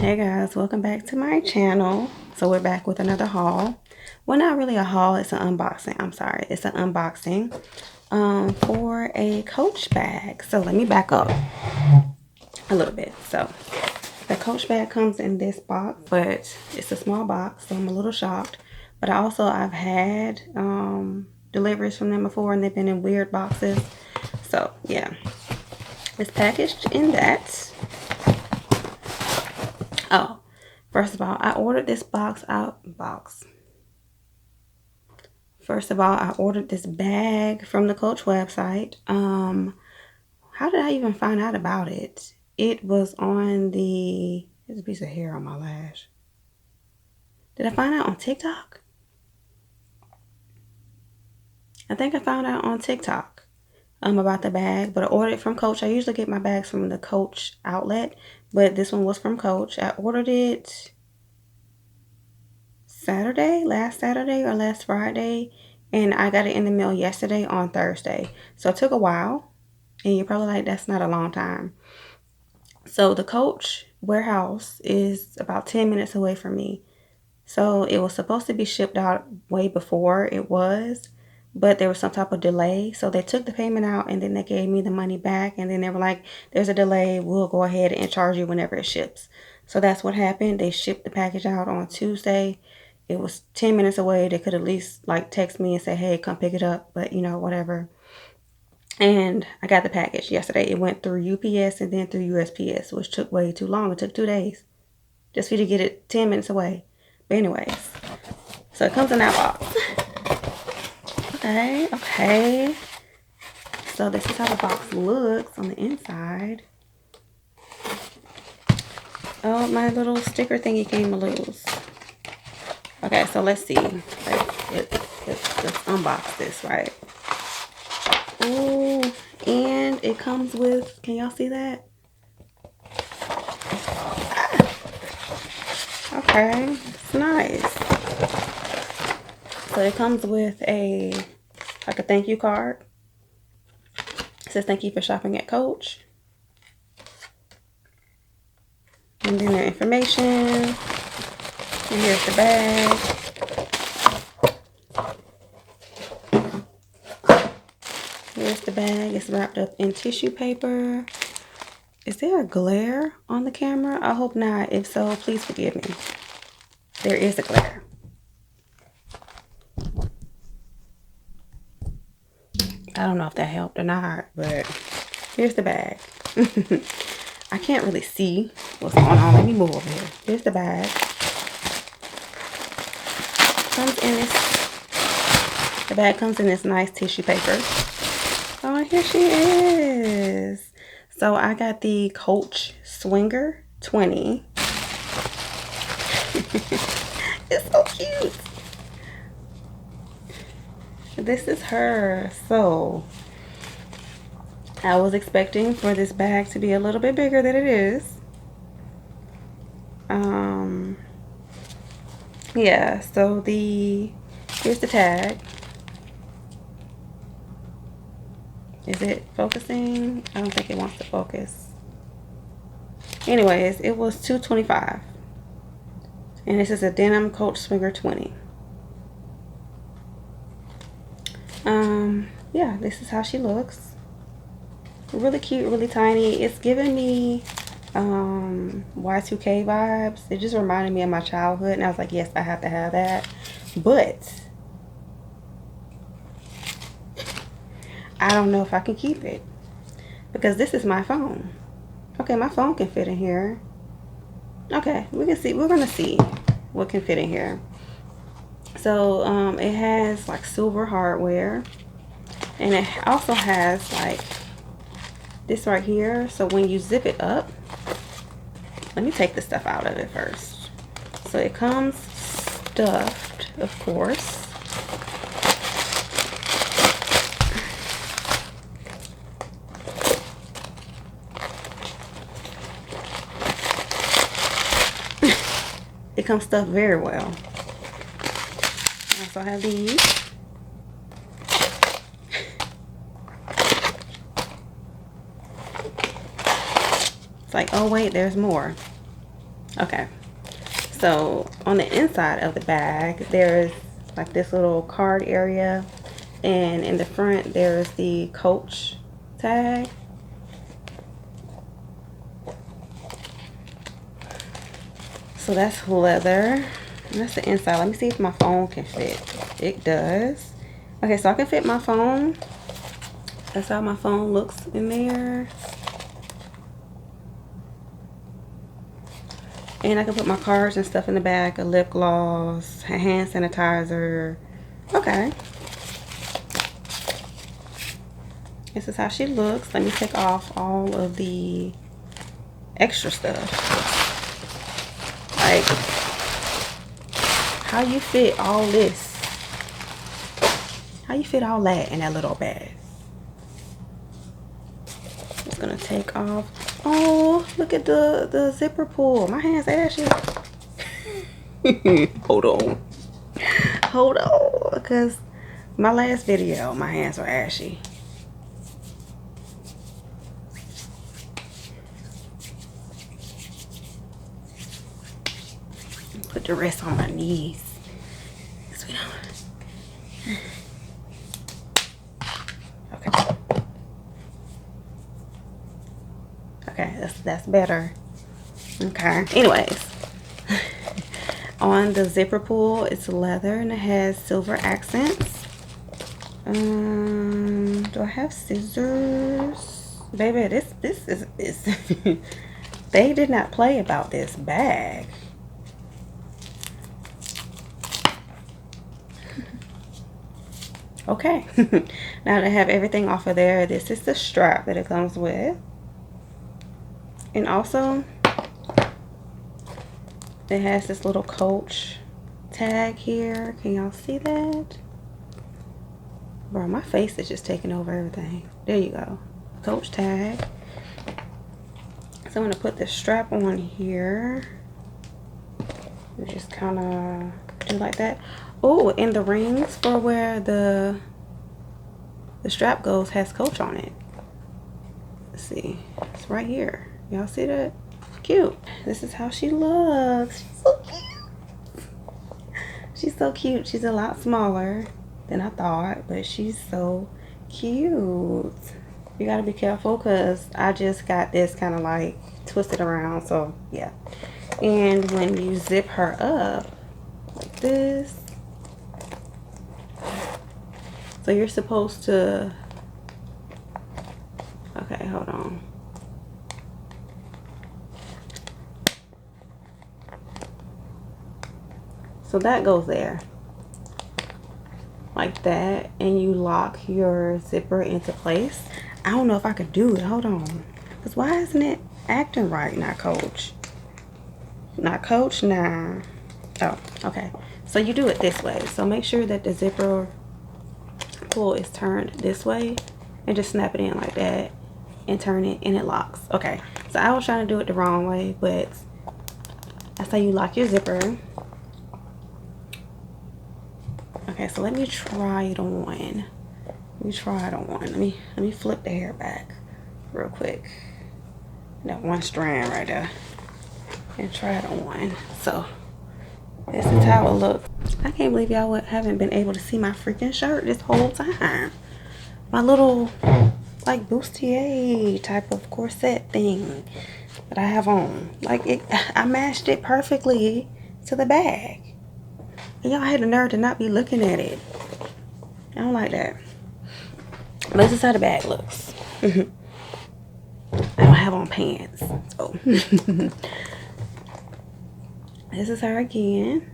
Hey guys, welcome back to my channel. So we're back with another haul. Well, not really a haul, it's an unboxing. I'm sorry, it's an unboxing for a Coach bag. So let me back up a little bit. So the Coach bag comes in this box, but it's a small box, so I'm a little shocked. But I've had deliveries from them before, and they've been in weird boxes. So yeah, it's packaged in that. Oh, first of all, I ordered this First of all, I ordered this bag from the Coach website. How did I even find out about it? It was on there's a piece of hair on my lash. Did I find out on TikTok? I think I found out on TikTok about the bag, but I ordered it from Coach. I usually get my bags from the Coach outlet, but this one was from Coach. I ordered it last Saturday or last Friday, and I got it in the mail yesterday on Thursday. So it took a while, and you're probably like, that's not a long time. So the Coach warehouse is about 10 minutes away from me. So it was supposed to be shipped out way before it was, but there was some type of delay. So they took the payment out and then they gave me the money back. And then they were like, there's a delay. We'll go ahead and charge you whenever it ships. So that's what happened. They shipped the package out on Tuesday. It was 10 minutes away. They could at least like text me and say, hey, come pick it up. But you know, whatever. And I got the package yesterday. It went through UPS and then through USPS, which took way too long. It took 2 days just for you to get it 10 minutes away. But anyways, so it comes in that box. Okay. So this is how the box looks on the inside. Oh, my little sticker thingy came loose. Okay, so let's see. Let's unbox this, right? Ooh, and it comes with, can y'all see that? Okay, it's nice. So it comes with a thank you card. It says thank you for shopping at Coach. And then their information. And here's the bag. Here's the bag. It's wrapped up in tissue paper. Is there a glare on the camera? I hope not. If so, please forgive me. There is a glare. I don't know if that helped or not, but here's the bag. I can't really see what's going on. Let me move over here. Here's the bag. The bag comes in this nice tissue paper. Oh, here she is. So I got the Coach Swinger 20. It's so cute. This is her. So I was expecting for this bag to be a little bit bigger than it is. Yeah, so here's the tag. Is it focusing? I don't think it wants to focus. Anyways, it was $2.25. And this is a Denim Coach Swinger 20. Yeah, this is how she looks. Really cute, really tiny. It's giving me Y2K vibes. It just reminded me of my childhood, and I was like, yes, I have to have that. But I don't know if I can keep it because this is my phone. Okay, my phone can fit in here. Okay, we can see. We're gonna see what can fit in here. So it has like silver hardware, and it also has like this right here. So when you zip it up, let me take the stuff out of it first. So it comes stuffed, of course. It comes stuffed very well. I also have these. It's like, oh wait, there's more. Okay, so on the inside of the bag, there's like this little card area, and in the front there's the Coach tag. So that's leather. And that's the inside. Let me see if my phone can fit. It does. Okay, so I can fit my phone. That's how my phone looks in there. And I can put my cards and stuff in the back, a lip gloss, a hand sanitizer. Okay. This is how she looks. Let me take off all of the extra stuff. Like, how you fit all this? How you fit all that in that little bag? Just gonna take off. Oh, look at the zipper pull. My hand's ashy. Hold on. Hold on, because my last video, my hands were ashy. Put the rest on my knees. Okay. Okay, that's better. Okay. Anyways, on the zipper pull, it's leather and it has silver accents. Do I have scissors? Baby, this is they did not play about this bag. Okay. Now that I have everything off of there, this is the strap that it comes with. And also, it has this little Coach tag here. Can y'all see that? Bro, my face is just taking over everything. There you go. Coach tag. So I'm going to put the strap on here. We just kind of do like that. Oh, and the rings for where the strap goes has Coach on it. Let's see. It's right here. Y'all see that? Cute. This is how she looks. She's so cute. She's so cute. She's a lot smaller than I thought, but she's so cute. You gotta be careful because I just got this kind of like twisted around, so yeah. And when you zip her up like this, so you're supposed to, okay, hold on. So that goes there like that, and you lock your zipper into place. I don't know if I could do it. Hold on, because why isn't it acting right? Not Coach. Not Coach. Nah. Oh, okay. So you do it this way. So make sure that the zipper pull is turned this way, and just snap it in like that and turn it, and it locks. Okay. So I was trying to do it the wrong way, but that's how you lock your zipper. Okay, so let me try it on. Let me try it on. Let me flip the hair back real quick. That one strand right there. And try it on. So this is how it looks. I can't believe y'all haven't been able to see my freaking shirt this whole time. My little like bustier type of corset thing that I have on. Like I matched it perfectly to the bag. And y'all had the nerve to not be looking at it. I don't like that. But this is how the bag looks. I don't have on pants. So this is her again.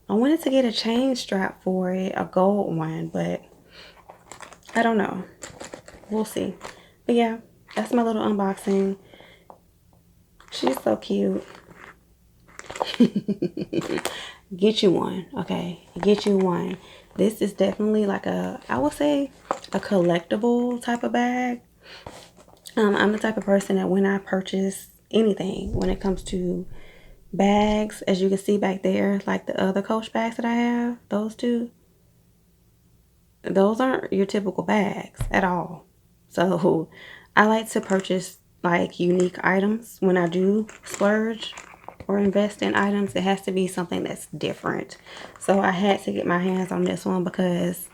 I wanted to get a chain strap for it, a gold one, but I don't know. We'll see. But yeah, that's my little unboxing. She's so cute. Get you one, okay? Get you one. This is definitely like I would say a collectible type of bag. I'm the type of person that when I purchase anything, when it comes to bags, as you can see back there, like the other Coach bags that I have, those two, those aren't your typical bags at all. So I like to purchase like unique items when I do splurge or invest in items. It has to be something that's different. So I had to get my hands on this one because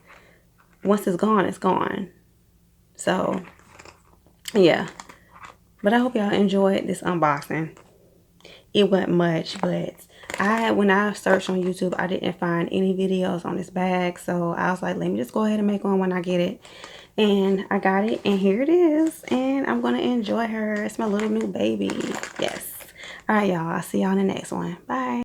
once it's gone, it's gone. So yeah, but I hope y'all enjoyed this unboxing. It wasn't much, but when I searched on YouTube, I didn't find any videos on this bag. So I was like, let me just go ahead and make one when I get it. And I got it, and here it is. And I'm gonna enjoy her. It's my little new baby. Yes. All right, y'all. I'll see y'all in the next one. Bye.